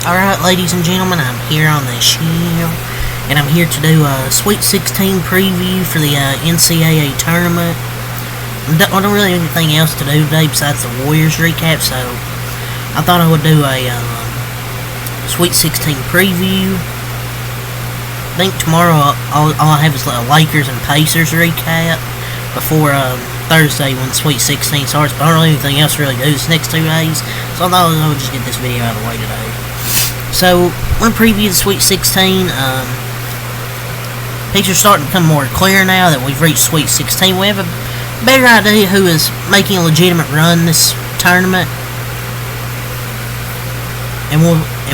Alright, ladies and gentlemen, I'm here on the show, and I'm here to do a Sweet 16 preview for the Ncaa tournament. I don't really have anything else to do today besides the Warriors recap, so I thought I would do a Sweet 16 preview. I think tomorrow all I have is a Lakers and Pacers recap before Thursday when the Sweet 16 starts, but I don't really have anything else to really do this next 2 days, so I thought I would just get this video out of the way today. So, we're going to preview the Sweet 16. Pictures starting to become more clear now that we've reached Sweet 16. We have a better idea who is making a legitimate run this tournament. And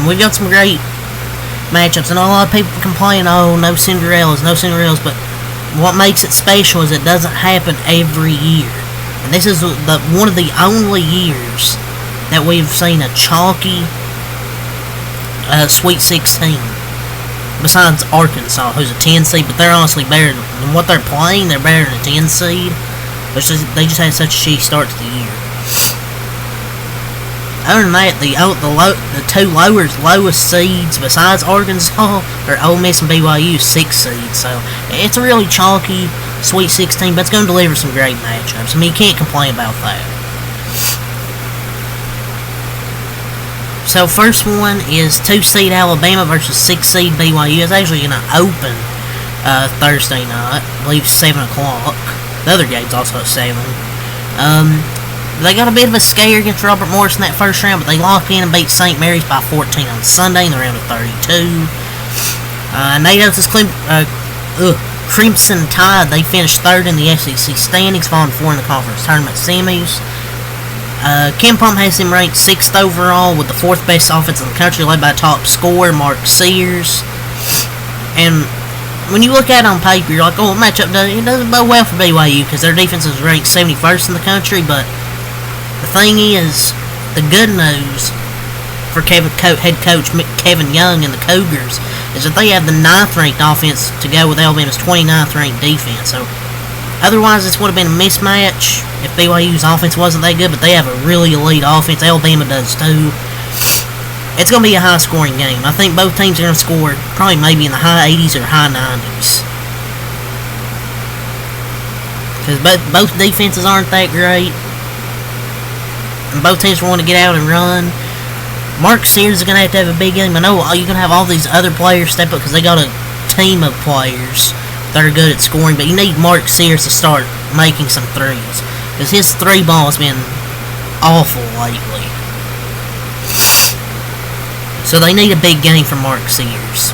we've got some great matchups. And a lot of people complain, oh, no Cinderellas, but what makes it special is it doesn't happen every year. And this is one of the only years that we've seen a chalky Sweet 16, besides Arkansas, who's a 10 seed, but they're honestly better than what they're playing. They're better than a 10 seed. They just had such a shitty start to the year. Other than that, the two lowest seeds besides Arkansas are Ole Miss and BYU, 6 seeds. So it's a really chalky Sweet 16, but it's going to deliver some great matchups. I mean, you can't complain about that. So first one is 2-seed Alabama versus 6-seed BYU. It's actually going to open Thursday night. I believe 7 o'clock. The other game's also at 7. They got a bit of a scare against Robert Morris in that first round, but they locked in and beat St. Mary's by 14 on Sunday in the round of 32. NATO's Crimson Tide, they finished 3rd in the SEC standings, falling 4 in the conference tournament semis. KenPom has him ranked 6th overall with the 4th best offense in the country, led by top scorer Mark Sears. And when you look at it on paper, you're like, oh, matchup doesn't bode well for BYU because their defense is ranked 71st in the country. But the thing is, the good news for head coach Kevin Young and the Cougars is that they have the 9th ranked offense to go with Alabama's 29th ranked defense. So otherwise, this would have been a mismatch if BYU's offense wasn't that good, but they have a really elite offense. Alabama does too. It's going to be a high-scoring game. I think both teams are going to score probably maybe in the high 80s or high 90s. Because both defenses aren't that great. And both teams want to get out and run. Mark Sears is going to have a big game. I know you're going to have all these other players step up because they got a team of players that are good at scoring, but you need Mark Sears to start making some threes, because his 3 ball has been awful lately. So they need a big game from Mark Sears.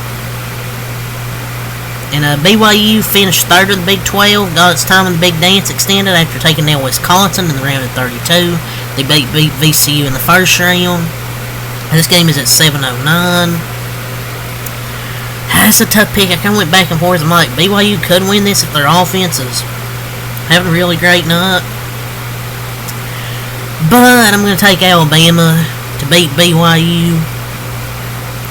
And BYU finished 3rd in the Big 12, got its time in the Big Dance extended after taking down Wisconsin in the round of 32. They beat VCU in the first round. This game is at 7:09. That's a tough pick. I kind of went back and forth. I'm like, BYU could win this if their offense is having a really great night. But I'm going to take Alabama to beat BYU.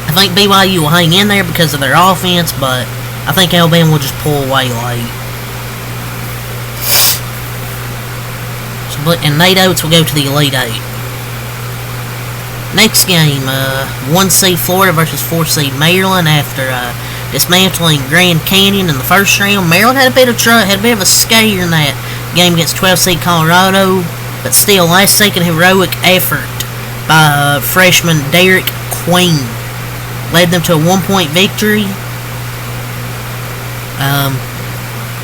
I think BYU will hang in there because of their offense, but I think Alabama will just pull away late. And Nate Oates will go to the Elite 8. Next game, 1-seed Florida versus 4-seed Maryland. After dismantling Grand Canyon in the first round, Maryland had a bit of a scare in that game against 12-seed Colorado, but still, last-second heroic effort by freshman Derek Queen led them to a 1-point victory.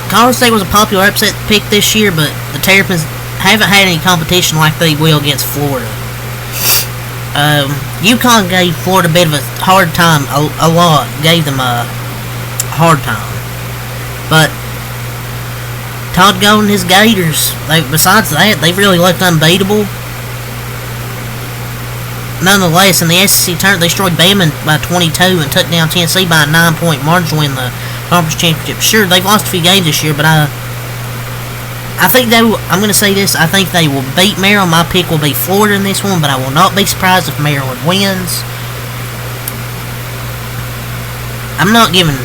Colorado State was a popular upset pick this year, but the Terrapins haven't had any competition like they will against Florida. UConn gave Florida a bit of a hard time, a lot, gave them a hard time. But Todd Golden and his Gators, besides that, they've really looked unbeatable. Nonetheless, in the SEC tournament, they destroyed Bama by 22 and took down Tennessee by a 9-point margin to win the conference championship. Sure, they've lost a few games this year, but I think I'm going to say this, I think they will beat Maryland. My pick will be Florida in this one, but I will not be surprised if Maryland wins. I'm not giving,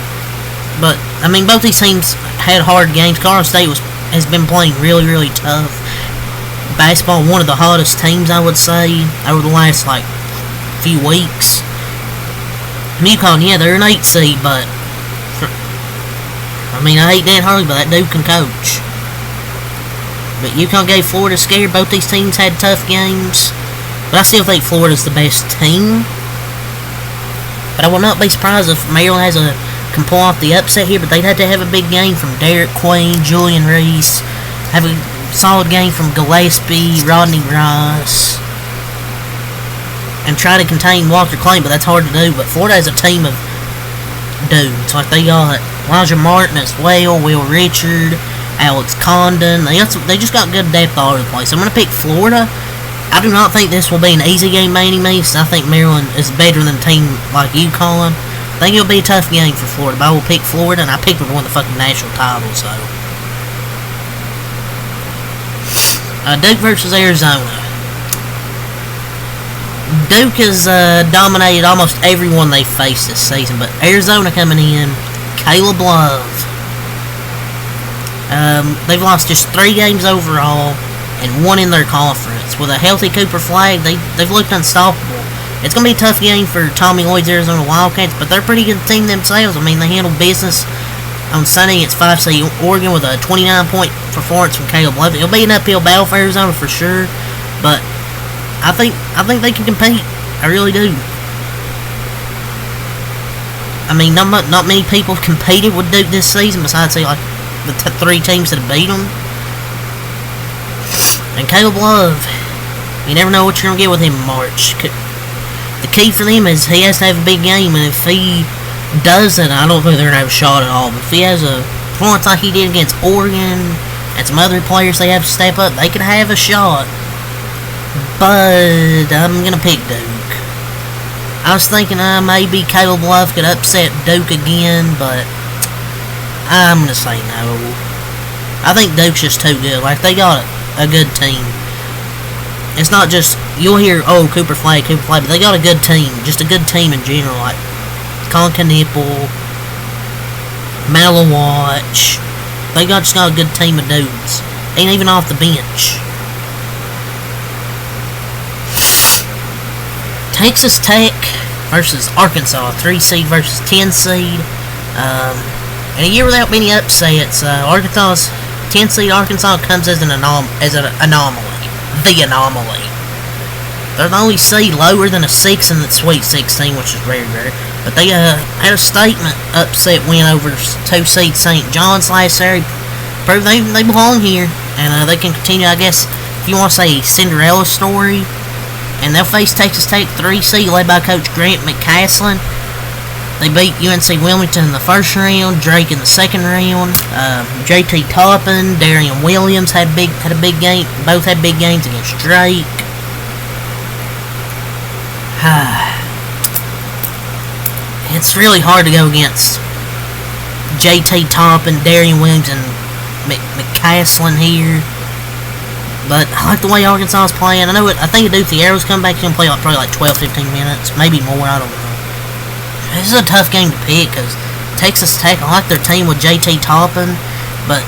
but, I mean, both these teams had hard games. Colorado State has been playing really, really tough. Basketball, one of the hottest teams, I would say, over the last, few weeks. UConn, yeah, they're an 8 seed, but I mean, I hate Dan Hurley, but that dude can coach. But UConn gave Florida a scare. Both these teams had tough games, but I still think Florida's the best team. But I will not be surprised if Maryland can pull off the upset here, but they'd have to have a big game from Derek Queen, Julian Reese, have a solid game from Gillespie, Rodney Rice, and try to contain Walter Clayton, but that's hard to do. But Florida has a team of dudes. Like, they got Elijah Martin as well, Will Richard, Alex Condon. They just got good depth all over the place. I'm going to pick Florida. I do not think this will be an easy game by any means. I think Maryland is better than a team like UConn. I think it'll be a tough game for Florida, but I will pick Florida, and I picked them to win the fucking national title, so. Duke versus Arizona. Duke has dominated almost everyone they faced this season, but Arizona coming in, Caleb Love. They've lost just 3 games overall and 1 in their conference. With a healthy Cooper Flagg, they've looked unstoppable. It's going to be a tough game for Tommy Lloyd's Arizona Wildcats, but they're a pretty good team themselves. I mean, they handled business on Sunday against 5-seed Oregon with a 29-point performance from Caleb Love. It'll be an uphill battle for Arizona for sure, but I think they can compete. I really do. I mean, not many people have competed with Duke this season besides, say, like the 3 teams that have beat them. And Caleb Love, you never know what you're gonna get with him in March. The key for them is he has to have a big game, and if he doesn't, I don't think they're gonna have a shot at all. But if he has a performance like he did against Oregon and some other players they have to step up, they can have a shot. But I'm gonna pick Duke. I was thinking maybe Caleb Love could upset Duke again, but I'm gonna say no. I think Duke's just too good. Like, they got a good team. It's not just, you'll hear, oh, Cooper Flagg, but they got a good team. Just a good team in general. Like Colin Knippel, Malawatch. They just got a good team of dudes. Ain't even off the bench. Texas Tech versus Arkansas, 3 seed versus 10 seed. In a year without many upsets, Arkansas's 10 seed Arkansas comes as an anomaly. The anomaly. They're the only seed lower than a 6 in the Sweet 16, which is very rare. But they had a statement upset win over 2 seed St. John's last Saturday. Prove they belong here, and they can continue, I guess, if you want to say Cinderella story. And they'll face Texas Tech 3 seed led by Coach Grant McCasland. They beat UNC Wilmington in the first round, Drake in the second round. JT Toppin, Darian Williams had a big game. Both had big games against Drake. It's really hard to go against JT Toppin, Darian Williams, and McCasland here. But I like the way Arkansas is playing. I think Adou-Thiero's come back. He's going to play probably like 12-15 minutes, maybe more. I don't know. This is a tough game to pick because Texas Tech, I like their team with JT Toppin, but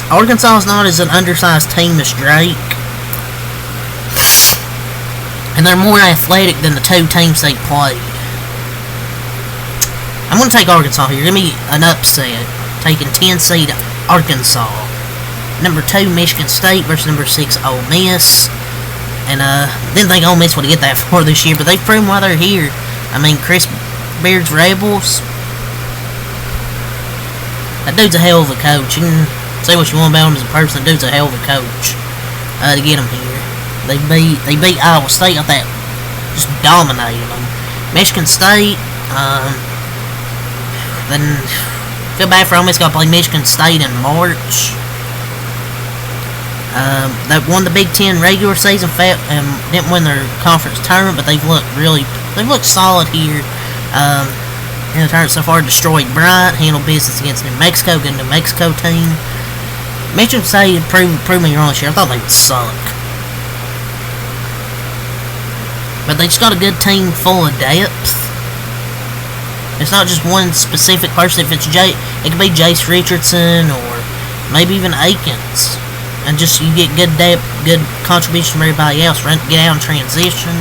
Arkansas is not as an undersized team as Drake, and they're more athletic than the 2 teams they played. I'm going to take Arkansas here. Give me an upset. Taking 10 seed Arkansas. Number 2 Michigan State versus number 6 Ole Miss. And didn't think Ole Miss would get that far this year, but they've proven why they're here. I mean, Chris Beard's Rebels. That dude's a hell of a coach. You can say what you want about him as a person. That dude's a hell of a coach. To get him here, they beat Iowa State. Got that, just dominating them. Michigan State. Then feel bad for Ole Miss. Got to play Michigan State in March. They won the Big Ten regular season, didn't win their conference tournament, but they've looked solid here. In the tournament so far, destroyed Bryant, handled business against New Mexico, good New Mexico team. Michigan State proved me wrong this year. I thought they would suck, but they just got a good team full of depth. It's not just one specific person. If it could be Jace Richardson or maybe even Akins. And just, you get good depth, good contribution from everybody else. Get out in transition.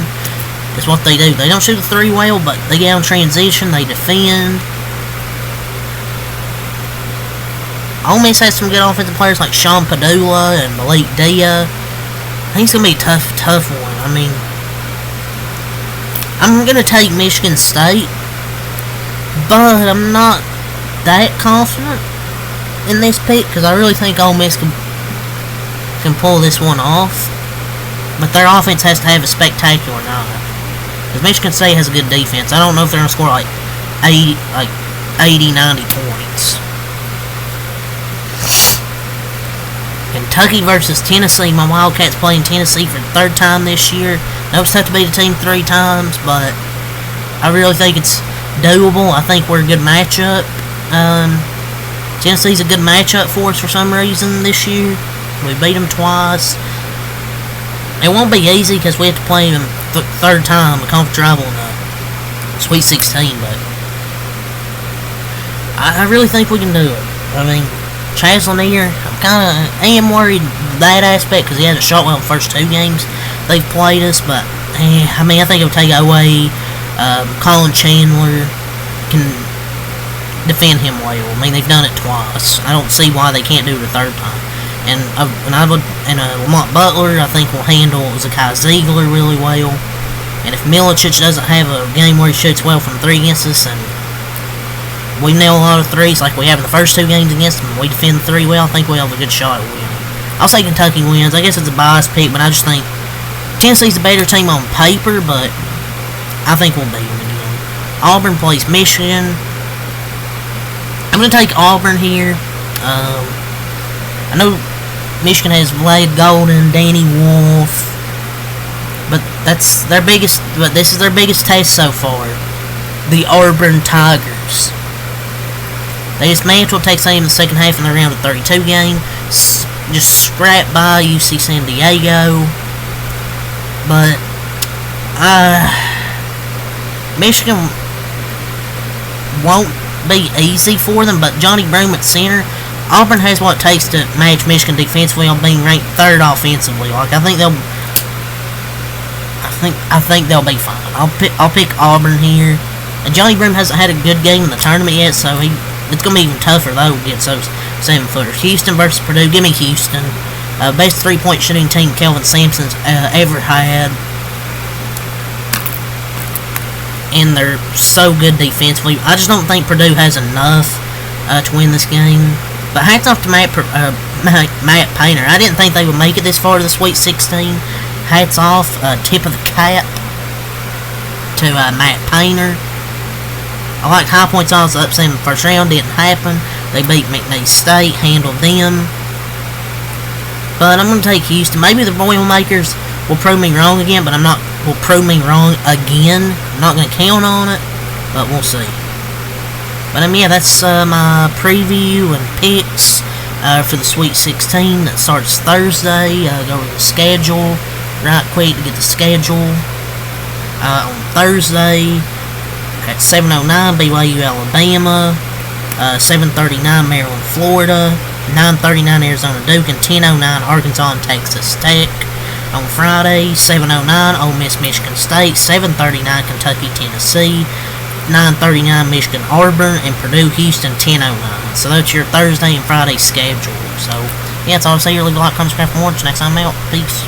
is what they do. They don't shoot the three well, but they get on transition, they defend. Ole Miss has some good offensive players like Sean Padula and Malik Dia. I think it's going to be a tough one. I mean, I'm going to take Michigan State, but I'm not that confident in this pick because I really think Ole Miss can pull this one off. But their offense has to have a spectacular night. Because Michigan State has a good defense. I don't know if they're going to score like 80, 90 points. Kentucky versus Tennessee. My Wildcats playing Tennessee for the third time this year. That was tough to beat a team 3 times, but I really think it's doable. I think we're a good matchup. Tennessee's a good matchup for us for some reason this year. We beat them twice. It won't be easy because we have to play them third time, a conference rival in the Sweet 16, but I really think we can do it. I mean, Chaz Lanier, I am worried that aspect because he hasn't shot well in the first 2 games they've played us, but I mean, I think it'll take away Colin Chandler can defend him well. I mean, they've done it twice. I don't see why they can't do it a third time. And Lamont Butler, I think, will handle Zakai Ziegler really well. And if Milicic doesn't have a game where he shoots well from 3 against us, and we nail a lot of threes like we have in the first 2 games against them, and we defend 3 well, I think we have a good shot at winning. I'll say Kentucky wins. I guess it's a biased pick, but I just think Tennessee's a better team on paper, but I think we'll beat them again. Auburn plays Michigan. I'm going to take Auburn here. I know Michigan has Vlad Golden, Danny Wolf, but this is their biggest test so far. The Auburn Tigers. They dismantled Texas A&M in the second half in the round of 32 game. Just scrapped by UC San Diego. But Michigan won't be easy for them, but Johnny Broome at center. Auburn has what it takes to match Michigan defensively on being ranked 3rd offensively. Like I think they'll be fine. I'll pick Auburn here. And Johnny Broome hasn't had a good game in the tournament yet, so it's gonna be even tougher though against those 7-footers. Houston versus Purdue. Give me Houston. Best 3-point shooting team Kelvin Sampson's ever had. And they're so good defensively. I just don't think Purdue has enough to win this game. But hats off to Matt Painter. I didn't think they would make it this far to the Sweet 16. Hats off. Tip of the cap to Matt Painter. I like high points odds. The upset in the first round didn't happen. They beat McNeese State, handled them. But I'm going to take Houston. Maybe the Boilermakers will prove me wrong again, but will prove me wrong again. I'm not going to count on it, but we'll see. But yeah, that's my preview and picks for the Sweet 16 that starts Thursday. Go over the schedule right quick to get the schedule. On Thursday at 7:09, BYU Alabama, 7:39 Maryland Florida, 9:39 Arizona Duke, and 10:09 Arkansas and Texas Tech. On Friday, 7:09 Ole Miss Michigan State, 7:39 Kentucky Tennessee, 9:39 Michigan Auburn, and Purdue Houston 10:09. So that's your Thursday and Friday schedule. So yeah, that's all I'll say. Your legal outcomes for more. Next time out. Peace.